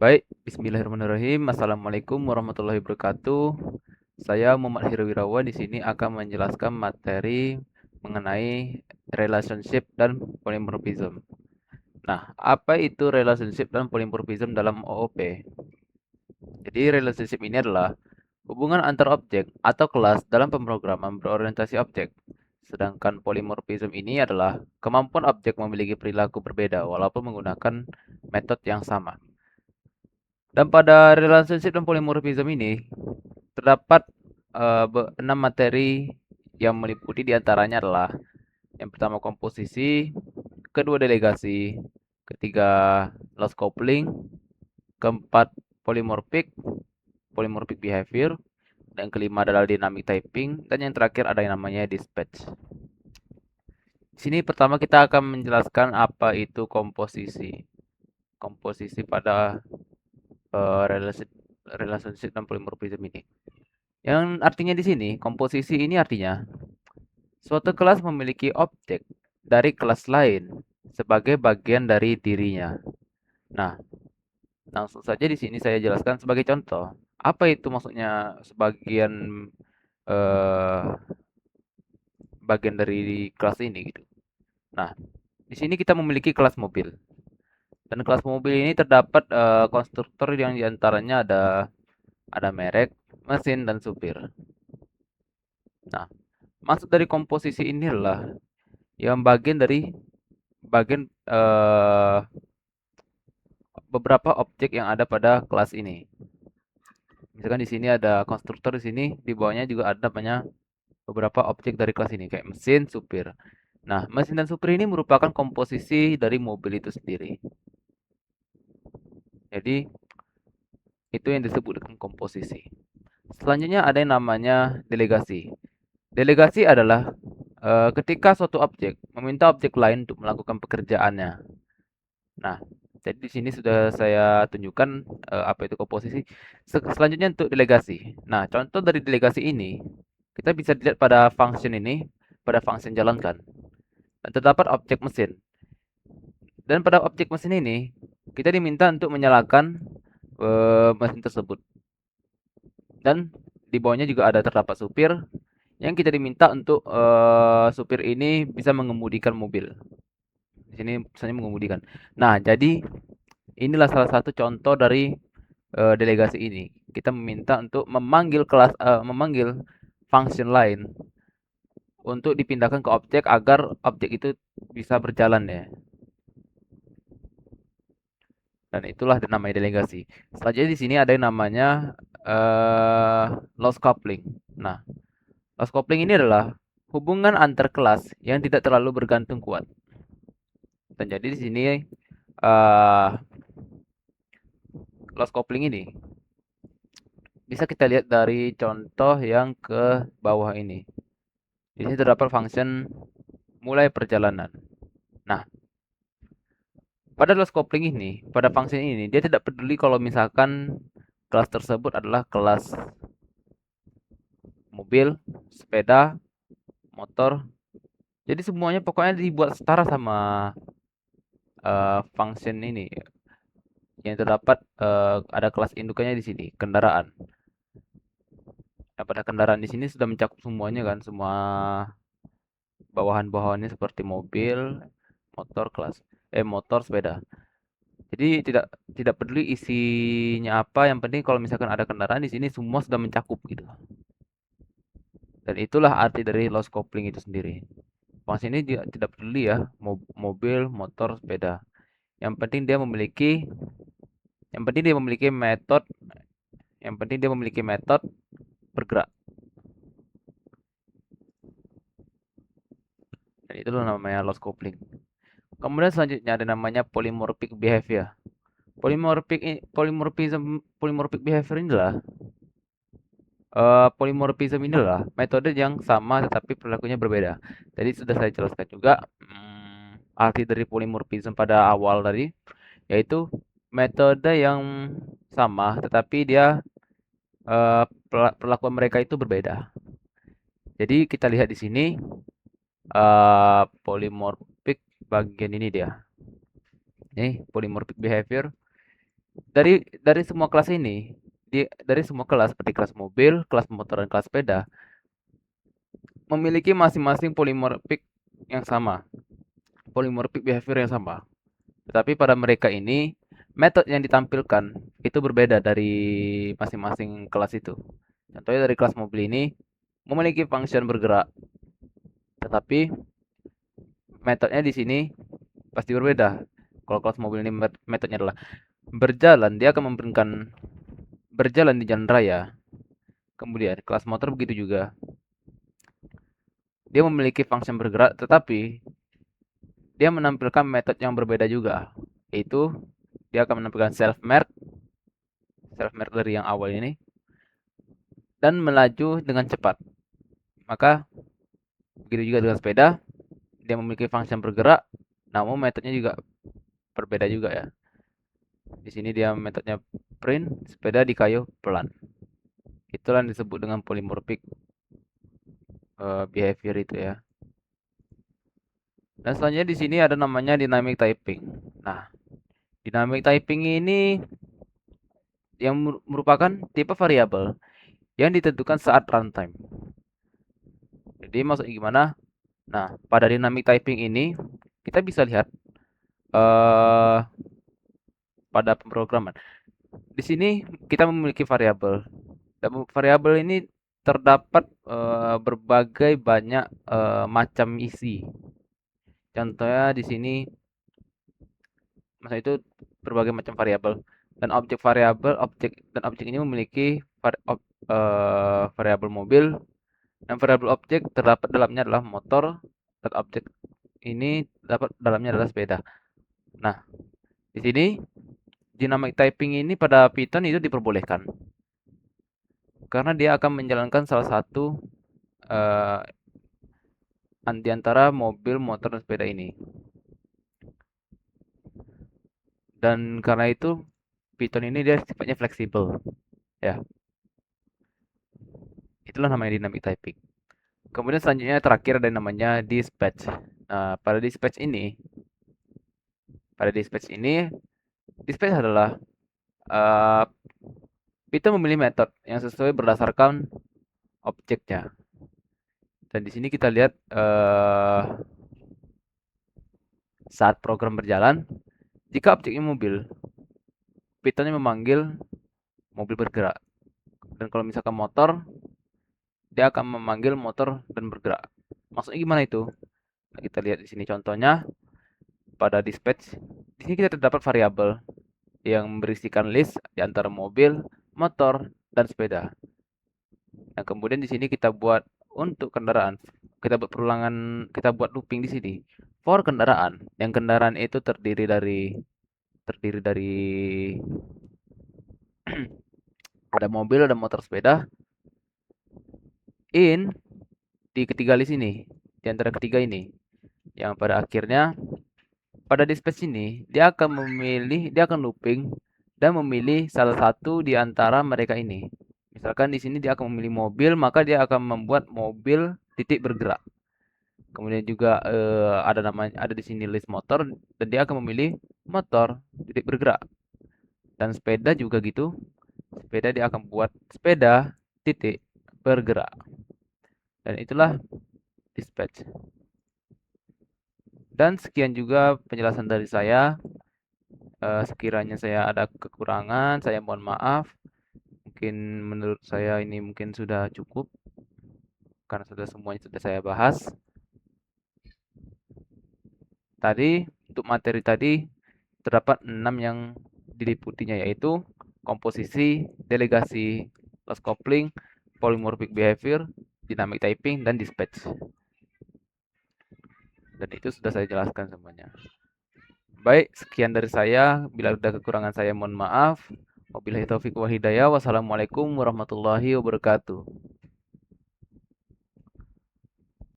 Baik, bismillahirrahmanirrahim. Assalamualaikum warahmatullahi wabarakatuh. Saya Muhammad Heru Wirawan di sini akan menjelaskan materi mengenai relationship dan polymorphism. Nah, apa itu relationship dan polymorphism dalam OOP? Jadi, relationship ini adalah hubungan antar objek atau kelas dalam pemrograman berorientasi objek. Sedangkan polymorphism ini adalah kemampuan objek memiliki perilaku berbeda walaupun menggunakan metode yang sama. Dan pada relationship dan polymorphism ini terdapat 6 materi yang meliputi diantaranya adalah yang pertama komposisi, kedua delegasi, ketiga loss coupling, keempat polymorphic, polymorphic behavior, dan kelima adalah dynamic typing, dan yang terakhir ada yang namanya dispatch. Di sini pertama kita akan menjelaskan apa itu komposisi. Komposisi pada relationship dan polymorphism ini. Yang artinya di sini, komposisi ini artinya suatu kelas memiliki objek dari kelas lain sebagai bagian dari dirinya. Nah, langsung saja di sini saya jelaskan sebagai contoh. Apa itu maksudnya sebagian eh, bagian dari kelas ini gitu. Nah, di sini kita memiliki kelas mobil. Dan kelas mobil ini terdapat konstruktor yang diantaranya ada merek, mesin, dan supir. Nah, maksud dari komposisi inilah yang bagian dari bagian beberapa objek yang ada pada kelas ini. Misalkan di sini ada konstruktor di sini, di bawahnya juga ada namanya beberapa objek dari kelas ini kayak mesin, supir. Nah, mesin dan supir ini merupakan komposisi dari mobil itu sendiri. Jadi, itu yang disebut dengan komposisi. Selanjutnya ada yang namanya delegasi. Delegasi adalah ketika suatu objek meminta objek lain untuk melakukan pekerjaannya. Nah, jadi di sini sudah saya tunjukkan apa itu komposisi. Selanjutnya untuk delegasi. Nah, contoh dari delegasi ini kita bisa dilihat pada function ini, pada function jalankan. Dan terdapat objek mesin. Dan pada objek mesin ini kita diminta untuk menyalakan mesin tersebut. Dan di bawahnya juga ada terdapat supir yang kita diminta untuk supir ini bisa mengemudikan mobil. Di sini misalnya mengemudikan. Nah, jadi inilah salah satu contoh dari delegasi ini. Kita meminta untuk memanggil function lain untuk dipindahkan ke objek agar objek itu bisa berjalan ya. Dan itulah namanya delegasi. Selanjutnya di sini ada yang namanya loss coupling. Nah, loss coupling ini adalah hubungan antar kelas yang tidak terlalu bergantung kuat. Dan jadi di sini loss coupling ini bisa kita lihat dari contoh yang ke bawah ini. Di sini terdapat function mulai perjalanan. Nah, pada loss coupling ini, pada function ini, dia tidak peduli kalau misalkan kelas tersebut adalah kelas mobil, sepeda, motor. Jadi semuanya pokoknya dibuat setara sama function ini. Yang terdapat ada kelas indukannya di sini, kendaraan. Nah, pada kendaraan di sini sudah mencakup semuanya kan, semua bawahan-bawahannya seperti mobil, motor, sepeda. Jadi tidak tidak peduli isinya apa, yang penting kalau misalkan ada kendaraan di sini semua sudah mencakup gitu. Dan itulah arti dari loss coupling itu sendiri. Function ini tidak peduli ya, mobil, motor, sepeda. Yang penting dia memiliki yang penting dia memiliki metode, yang penting dia memiliki metode bergerak. Dan itulah namanya loss coupling. Kemudian selanjutnya ada namanya polymorphic behavior. Polymorphic behavior inilah polymorphism inilah metode yang sama tetapi perilakunya berbeda. Tadi sudah saya jelaskan juga arti dari polymorphism pada awal tadi, yaitu metode yang sama tetapi dia perlakuan mereka itu berbeda. Jadi kita lihat di sini polymorphic bagian ini dia. Ini polymorphic behavior. Dari semua kelas ini, dari semua kelas seperti kelas mobil, kelas motor, dan kelas sepeda memiliki masing-masing polimorfik yang sama, polimorfik behavior yang sama. Tetapi pada mereka ini, metode yang ditampilkan itu berbeda dari masing-masing kelas itu. Contohnya dari kelas mobil ini memiliki function bergerak, tetapi metodenya di sini pasti berbeda. Kalau kelas mobil ini metodenya adalah berjalan, dia akan memberikan berjalan di jalan raya. Kemudian kelas motor begitu juga. Dia memiliki function bergerak, tetapi dia menampilkan metode yang berbeda juga. Yaitu dia akan menampilkan self merge dari yang awal ini dan melaju dengan cepat. Maka begitu juga dengan sepeda, dia memiliki function bergerak, namun metodenya juga berbeda juga ya. Di sini dia metodenya sprint, sepeda di kayu pelan. Itulah yang disebut dengan polymorphic behavior itu ya. Dan selanjutnya di sini ada namanya dynamic typing. Nah, dynamic typing ini yang merupakan tipe variabel yang ditentukan saat runtime. Jadi maksudnya gimana? Nah, pada dynamic typing ini kita bisa lihat eh, pada pemrograman. Di sini kita memiliki variabel. Dan variabel ini terdapat berbagai banyak macam isi. Contohnya di sini, masa itu berbagai macam variabel dan objek ini memiliki variabel mobil dan variabel objek terdapat dalamnya adalah motor dan objek ini dapat dalamnya adalah sepeda. Nah, di sini dynamic typing ini pada Python itu diperbolehkan karena dia akan menjalankan salah satu uh, di antara mobil, motor, dan sepeda ini. Dan karena itu Python ini dia sifatnya fleksibel, ya. Itulah namanya dynamic typing. Kemudian selanjutnya terakhir ada yang namanya dispatch. Nah, pada dispatch ini, dispatch adalah uh, Python memilih metode yang sesuai berdasarkan objeknya. Dan di sini kita lihat saat program berjalan, jika objeknya mobil, Pythonnya memanggil mobil bergerak. Dan kalau misalkan motor, dia akan memanggil motor dan bergerak. Maksudnya gimana itu? Nah, kita lihat di sini contohnya pada dispatch. Di sini kita terdapat variabel yang berisikan list di antara mobil, motor, dan sepeda. Nah, kemudian di sini kita buat untuk kendaraan. Kita buat perulangan, kita buat looping di sini. For kendaraan, yang kendaraan itu terdiri dari ada mobil, ada motor, sepeda. In di ketiga list ini, di antara ketiga ini, yang pada akhirnya pada dispatch ini dia akan looping dan memilih salah satu di antara mereka ini. Misalkan di sini dia akan memilih mobil, maka dia akan membuat mobil titik bergerak. Kemudian juga ada di sini list motor dan dia akan memilih motor titik bergerak. Dan sepeda juga gitu. Sepeda dia akan buat sepeda titik bergerak. Dan itulah dispatch. Dan sekian juga penjelasan dari saya. Sekiranya saya ada kekurangan, saya mohon maaf. Mungkin menurut saya ini mungkin sudah cukup karena semuanya sudah saya bahas. Tadi untuk materi tadi terdapat 6 yang diliputinya yaitu komposisi, delegasi, loss coupling, polymorphic behavior, dynamic typing, dan dispatch. Dan itu sudah saya jelaskan semuanya. Baik, sekian dari saya. Bila ada kekurangan saya mohon maaf. Wabillahi taufiq wa hidayah. Wassalamualaikum warahmatullahi wabarakatuh.